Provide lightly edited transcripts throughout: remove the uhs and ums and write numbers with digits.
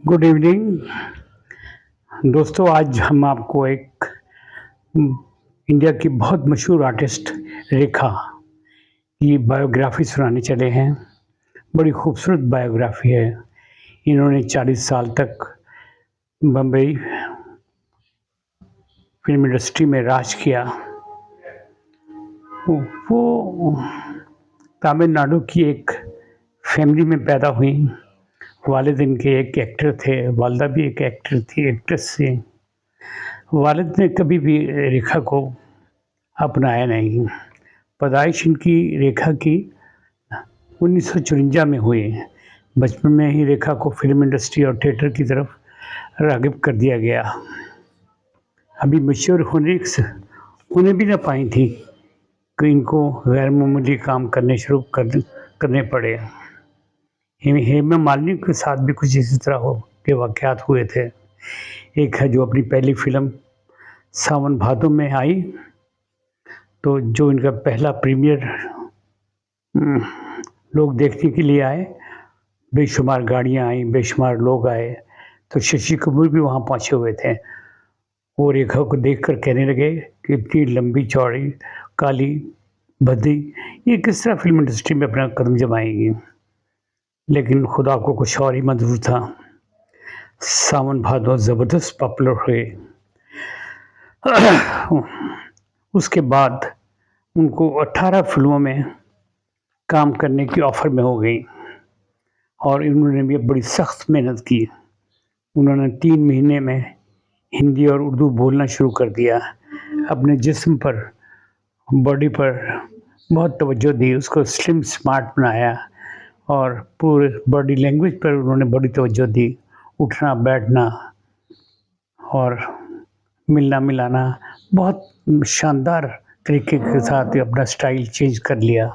Good evening दोस्तों। आज हम आपको एक इंडिया की बहुत मशहूर आर्टिस्ट रेखा की बायोग्राफी सुनाने चले हैं। बड़ी खूबसूरत बायोग्राफी है। इन्होंने 40 साल तक बम्बई फिल्म इंडस्ट्री में राज किया। वो तमिलनाडु की एक फैमिली में पैदा हुई। वालिद इनके एक एक्टर थे, वालिदा भी एक एक्टर थी, एक्ट्रेस थी। वालिद ने कभी भी रेखा को अपनाया नहीं। पैदाइश इनकी रेखा की 1954 में हुई। बचपन में ही रेखा को फिल्म इंडस्ट्री और थिएटर की तरफ राग़िब कर दिया गया। अभी मैच्योर होने भी ना पाई थी कि इनको गैर मामूली काम करने पड़े। हेमा मालिनी के साथ भी कुछ इसी तरह के वाक़यात हुए थे। एक है जो अपनी पहली फ़िल्म सावन भादो में आई, तो जो इनका पहला प्रीमियर लोग देखने के लिए आए। बेशुमार गाड़ियाँ आईं, बेशुमार लोग आए, तो शशि कपूर भी वहाँ पहुँचे हुए थे। वो रेखा को देखकर कहने लगे कि इतनी लंबी चौड़ी, काली, भद्दी, ये किस तरह फ़िल्म इंडस्ट्री में अपना कदम जमाएँगी। लेकिन खुदा को कुछ और ही मंज़ूर था। सावन भादो ज़बरदस्त पॉपुलर हुए। उसके बाद उनको 18 फ़िल्मों में काम करने की ऑफ़र में हो गई और इन्होंने भी बड़ी सख्त मेहनत की। उन्होंने 3 महीने में हिंदी और उर्दू बोलना शुरू कर दिया। अपने जिस्म पर, बॉडी पर बहुत तवज्जो दी, उसको स्लिम स्मार्ट बनाया और पूरे बॉडी लैंग्वेज पर उन्होंने बड़ी तवज्जो दी। उठना बैठना और मिलना मिलाना बहुत शानदार तरीके के साथ अपना स्टाइल चेंज कर लिया।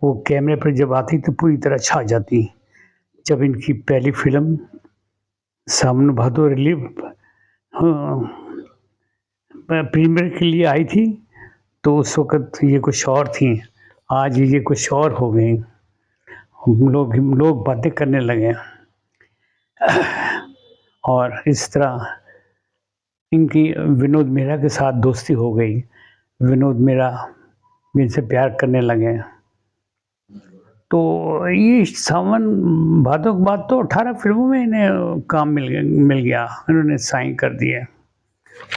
वो कैमरे पर जब आती तो पूरी तरह छा जाती। जब इनकी पहली फ़िल्म सावन भादो प्रीमियर के लिए आई थी, तो उस वक़्त ये कुछ और थी। आज ये कुछ और हो गई। लोग बातें करने लगे और इस तरह इनकी विनोद मेहरा के साथ दोस्ती हो गई। विनोद मेहरा इनसे प्यार करने लगे। तो ये सावन भादो के बाद तो 18 फ़िल्मों में इन्हें काम मिल गया। इन्होंने साइन कर दिए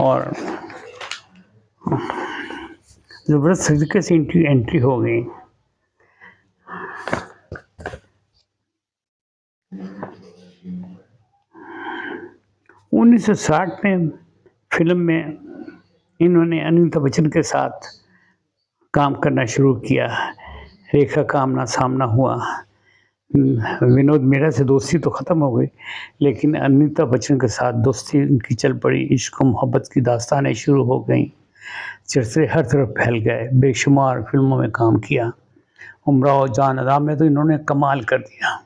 और ज़बरदस्त तरीके से इनकी एंट्री हो गई। उन्नीस सौ 60 में फिल्म में इन्होंने अनीता बच्चन के साथ काम करना शुरू किया। रेखा का आमना सामना हुआ। विनोद मेहरा से दोस्ती तो ख़त्म हो गई, लेकिन अनीता बच्चन के साथ दोस्ती उनकी चल पड़ी। इश्क और मोहब्बत की दास्तानें शुरू हो गईं। चर्चे हर तरफ फैल गए। बेशुमार फिल्मों में काम किया। उमराव जान अदा में तो इन्होंने कमाल कर दिया।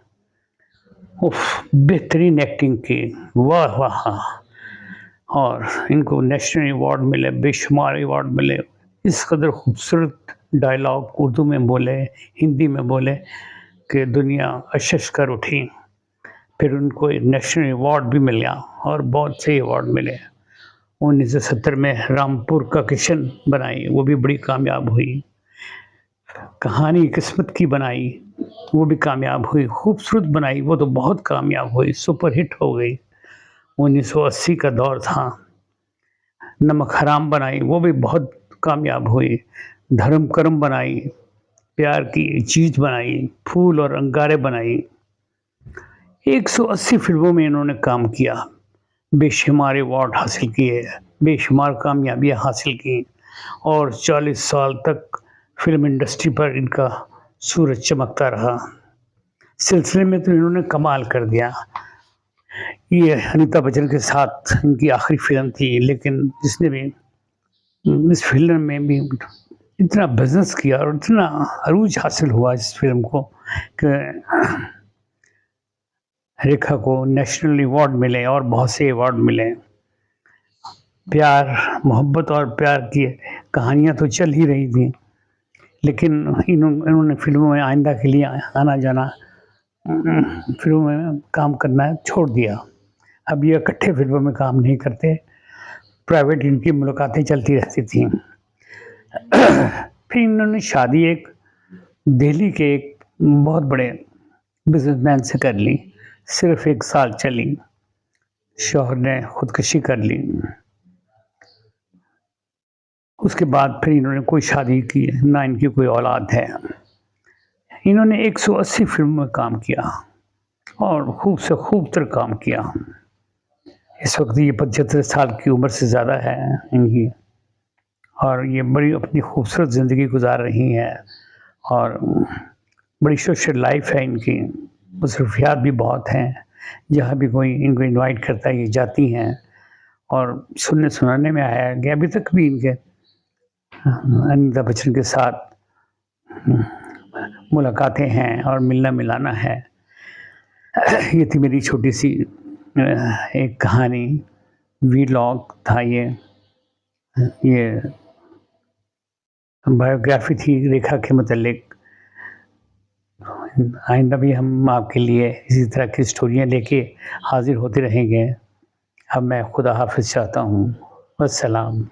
बेहतरीन एक्टिंग की, वाह वाह। और इनको नेशनल अवार्ड मिले, बेशुमार अवार्ड मिले। इस कदर खूबसूरत डायलॉग उर्दू में बोले, हिंदी में बोले कि दुनिया अशश कर उठी। फिर उनको नेशनल अवार्ड भी मिला और बहुत से अवार्ड मिले। 1970 में रामपुर का किशन बनाई, वो भी बड़ी कामयाब हुई। कहानी किस्मत की बनाई, वो भी कामयाब हुई। खूबसूरत बनाई, वो तो बहुत कामयाब हुई, सुपर हिट हो गई। 1980 का दौर था। नमक हराम बनाई, वो भी बहुत कामयाब हुई। धर्म कर्म बनाई, प्यार की चीज़ बनाई, फूल और अंगारे बनाई। 180 फिल्मों में इन्होंने काम किया। बेशुमार अवार्ड हासिल किए, बेशुमार कामयाबियाँ हासिल की और 40 साल तक फिल्म इंडस्ट्री पर इनका सूरज चमकता रहा। सिलसिले में तो इन्होंने कमाल कर दिया। ये अनीता बच्चन के साथ इनकी आखिरी फ़िल्म थी, लेकिन जिसने भी इस फ़िल्म में भी इतना बिज़नेस किया और इतना अरूज हासिल हुआ इस फ़िल्म को कि रेखा को नेशनल अवार्ड मिले और बहुत से अवार्ड मिले। प्यार, मोहब्बत और प्यार की कहानियाँ तो चल ही रही थी, लेकिन इन्होंने फ़िल्मों में आइंदा के लिए आना जाना फिल्मों में काम करना छोड़ दिया। अब ये इकट्ठे फिल्मों में काम नहीं करते, प्राइवेट इनकी मुलाकातें चलती रहती थीं। फिर इन्होंने शादी एक दिल्ली के एक बहुत बड़े बिज़नेसमैन से कर ली, सिर्फ़ 1 साल चली, शौहर ने खुदकुशी कर ली। उसके बाद फिर इन्होंने कोई शादी की, ना इनकी कोई औलाद है। इन्होंने 180 फ़िल्मों में काम किया और खूब से खूब तर काम किया। इस वक़्त ये 75 साल की उम्र से ज़्यादा है इनकी, और ये बड़ी अपनी खूबसूरत ज़िंदगी गुज़ार रही हैं और बड़ी सोशल लाइफ़ है इनकी, मसरूफ़ियात भी बहुत हैं। जहाँ भी कोई इनको इनवाइट करता है ये जाती हैं, और सुनने सुनाने में आया है कि अभी तक भी इनके अमिताभ बच्चन के साथ मुलाकातें हैं और मिलना-मिलाना है। ये थी मेरी छोटी-सी एक कहानी, वीलॉग था ये बायोग्राफ़ी थी रेखा के मुतल्लिक। आइंदा भी हम आपके लिए इसी तरह की स्टोरियाँ लेके हाज़िर होते रहेंगे। अब मैं खुदा हाफ़िज़ चाहता हूँ। वस्सलाम।